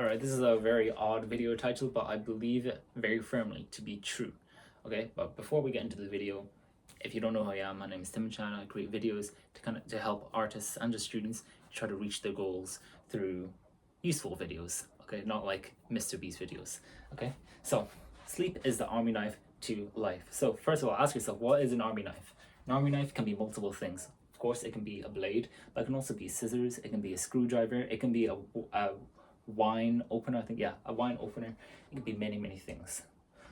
Alright, this is a very odd video title, but I believe it very firmly to be true. Okay, but before we get into the video, if you don't know who I am, my name is Tim Chan. I create videos to help artists and just students try to reach their goals through useful videos. Okay, not like Mr. Beast videos. Okay, so sleep is the army knife to life. So first of all, ask yourself, what is an army knife? An army knife can be multiple things. Of course, it can be a blade, but it can also be scissors. It can be a screwdriver. It can be a wine opener. I think, yeah, a wine opener. It can be many things.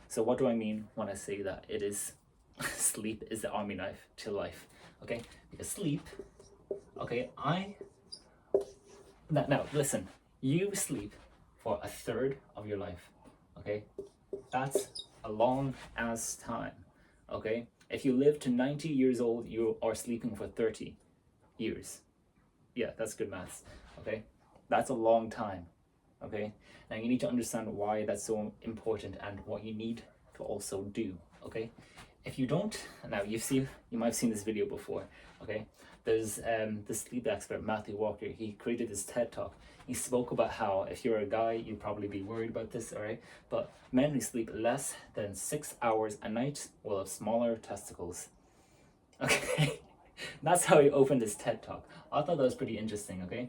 So what do I mean when I say that it is sleep is the army knife to life? Okay, because sleep, okay, now listen, you sleep for a third of your life. Okay, that's a long ass time. Okay, if you live to 90 years old, you are sleeping for 30 years. Yeah, that's good maths. Okay, that's a long time. Okay, now you need to understand why that's so important and what you need to also do. Okay, if you don't, now you might have seen this video before. Okay, there's this sleep expert, Matthew Walker. He created this TED talk. He spoke about how if you're a guy, you'd probably be worried about this, all right, but men who sleep less than 6 hours a night will have smaller testicles. Okay, that's how he opened his TED talk. I thought that was pretty interesting. Okay,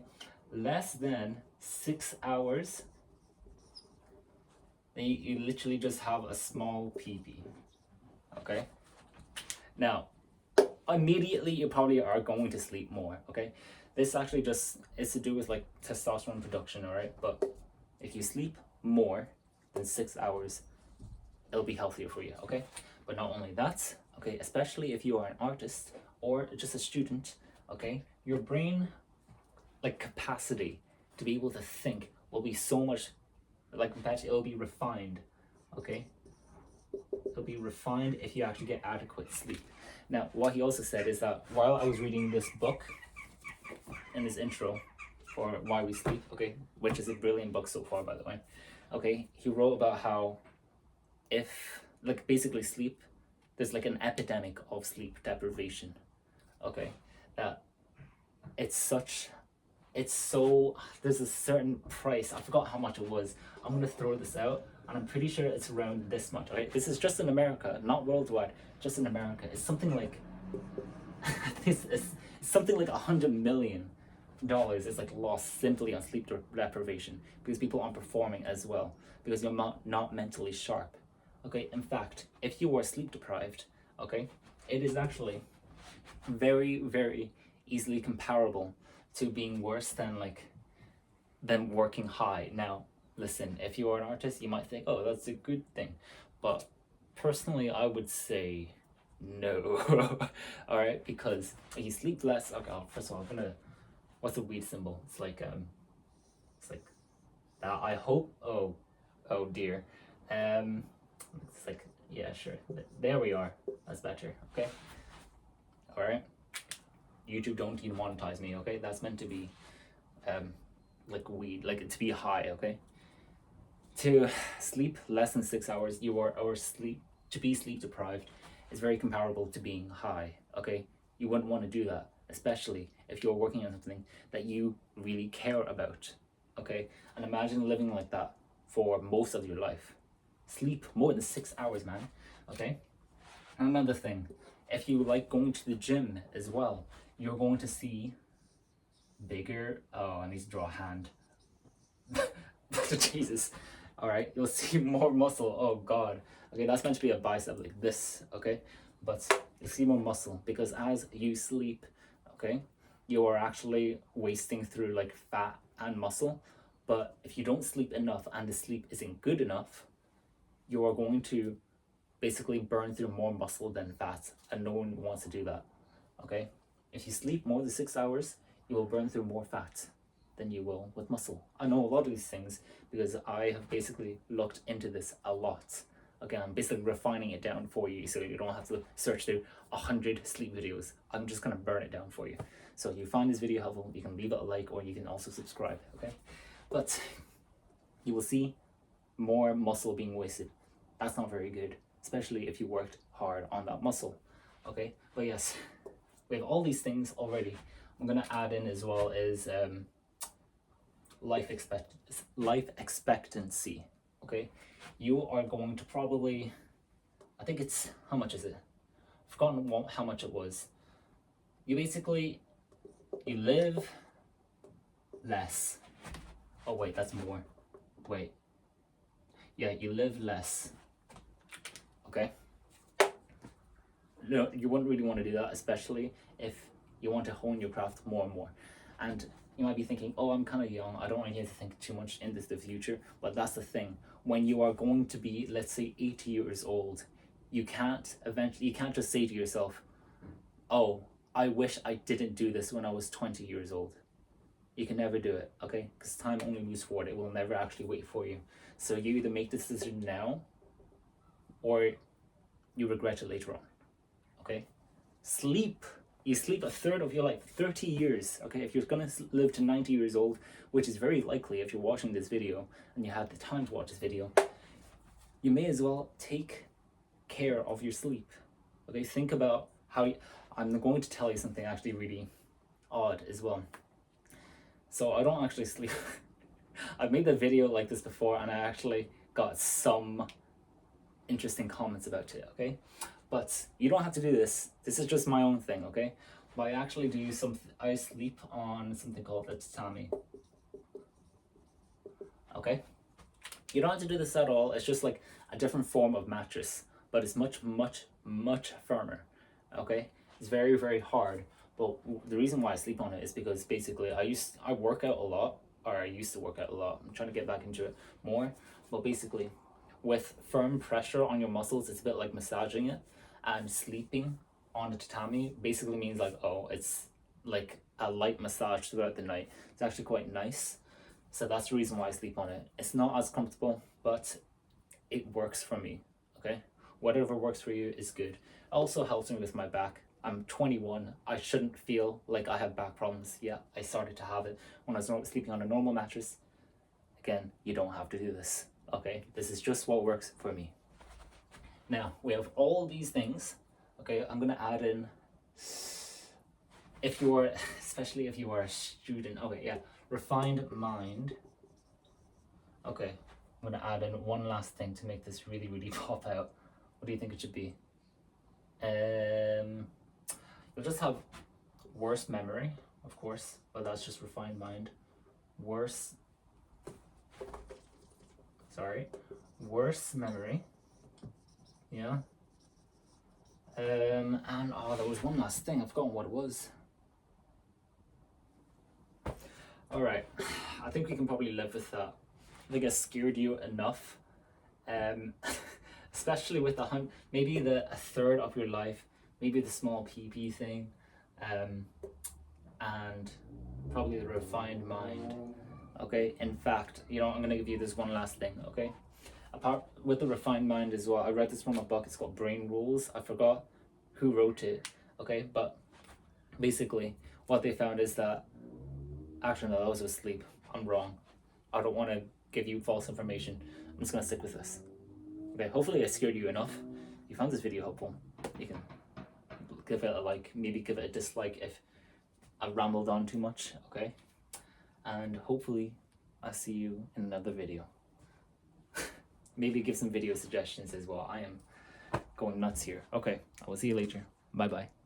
less than 6 hours, then you literally just have a small pee-pee. Okay, now immediately you probably are going to sleep more. Okay, this actually just is to do with like testosterone production. All right, but if you sleep more than 6 hours, it'll be healthier for you. Okay, but not only that, okay, especially if you are an artist or just a student, okay, your brain like capacity to be able to think will be so much like better. It'll be refined. Okay, it'll be refined if you actually get adequate sleep. Now what he also said is that while I was reading this book in this intro for Why We Sleep, okay, which is a brilliant book so far, by the way, okay, he wrote about how if like basically sleep, there's like an epidemic of sleep deprivation. Okay, that it's so there's a certain price. I forgot how much it was. I'm gonna throw this out and I'm pretty sure it's around this much. Right, this is just in America, not worldwide, just in America. It's something like it's something like $100 million is like lost simply on sleep deprivation because people aren't performing as well because you're not mentally sharp. Okay, in fact, if you are sleep deprived, okay, it is actually very easily comparable to being worse than working high. Now listen, if you are an artist, you might think, oh, that's a good thing, but personally I would say no. All right, because if you sleep less, okay, first of all, I'm gonna, what's a weed symbol? It's like I hope, oh dear, it's like, yeah, sure, there we are, that's better. Okay, all right, YouTube, don't demonetize me. Okay, that's meant to be like weed, like to be high. Okay, to sleep less than 6 hours, you are, or sleep, to be sleep deprived is very comparable to being high. Okay, you wouldn't want to do that, especially if you're working on something that you really care about. Okay, and imagine living like that for most of your life. Sleep more than 6 hours, man. Okay, and another thing, if you like going to the gym as well, you're going to see bigger, oh, I need to draw a hand. Jesus. All right, you'll see more muscle. Oh god. Okay, that's meant to be a bicep like this. Okay, but you'll see more muscle because as you sleep, okay, you are actually wasting through like fat and muscle. But if you don't sleep enough and the sleep isn't good enough, you are going to basically burn through more muscle than fat, and no one wants to do that. Okay, if you sleep more than 6 hours, you will burn through more fat than you will with muscle. I know a lot of these things because I have basically looked into this a lot. Again, I'm basically refining it down for you so you don't have to search through 100 sleep videos. I'm just gonna burn it down for you. So if you find this video helpful, you can leave it a like or you can also subscribe. Okay, but you will see more muscle being wasted. That's not very good, especially if you worked hard on that muscle. Okay, but yes, we have all these things already. I'm gonna add in as well is life expectancy. Okay, you are going to probably, I think it's, how much is it? I've forgotten how much it was. You basically, you live less. Oh wait, that's more. Wait. Yeah, you live less. Okay. No, you wouldn't really want to do that, especially if you want to hone your craft more and more. And you might be thinking, oh, I'm kind of young, I don't really need to think too much into the future. But that's the thing. When you are going to be, let's say, 80 years old, you can't just say to yourself, oh, I wish I didn't do this when I was 20 years old. You can never do it, okay? Because time only moves forward. It will never actually wait for you. So you either make this decision now, or you regret it later on, okay? Sleep. You sleep a third of your life, 30 years, okay? If you're gonna live to 90 years old, which is very likely if you're watching this video and you had the time to watch this video, you may as well take care of your sleep, okay? Think about how I'm going to tell you something actually really odd as well. So I don't actually sleep. I've made a video like this before and I actually got some interesting comments about it, okay? But you don't have to do this. This is just my own thing, okay? But I actually do I sleep on something called a tatami. Okay? You don't have to do this at all. It's just like a different form of mattress, but it's much, much, much firmer, okay? It's very, very hard. But the reason why I sleep on it is because basically I work out a lot, or I used to work out a lot. I'm trying to get back into it more. But basically, with firm pressure on your muscles, it's a bit like massaging it. And sleeping on the tatami basically means like, oh, it's like a light massage throughout the night. It's actually quite nice. So that's the reason why I sleep on it. It's not as comfortable, but it works for me, okay? Whatever works for you is good. It also helps me with my back. I'm 21. I shouldn't feel like I have back problems. Yeah, I started to have it when I was sleeping on a normal mattress. Again, you don't have to do this, okay? This is just what works for me. Now, we have all these things, okay? I'm gonna add in, especially if you are a student, okay, yeah, refined mind. Okay, I'm gonna add in one last thing to make this really, really pop out. What do you think it should be? You'll just have worse memory, of course, but that's just refined mind. Worse memory. Yeah. And oh, there was one last thing. I've forgotten what it was. All right. I think we can probably live with that. I think I scared you enough. Especially with maybe a third of your life, maybe the small PP thing, and probably the refined mind. Okay. In fact, I'm gonna give you this one last thing. Okay. Apart with the refined mind as well, I read this from a book. It's called Brain Rules. I forgot who wrote it, okay? But basically, what they found is that, actually, no, that was asleep. I'm wrong. I don't want to give you false information. I'm just going to stick with this. Okay, hopefully I scared you enough. If you found this video helpful, you can give it a like, maybe give it a dislike if I rambled on too much, okay? And hopefully I'll see you in another video. Maybe give some video suggestions as well. I am going nuts here. Okay, I will see you later. Bye bye.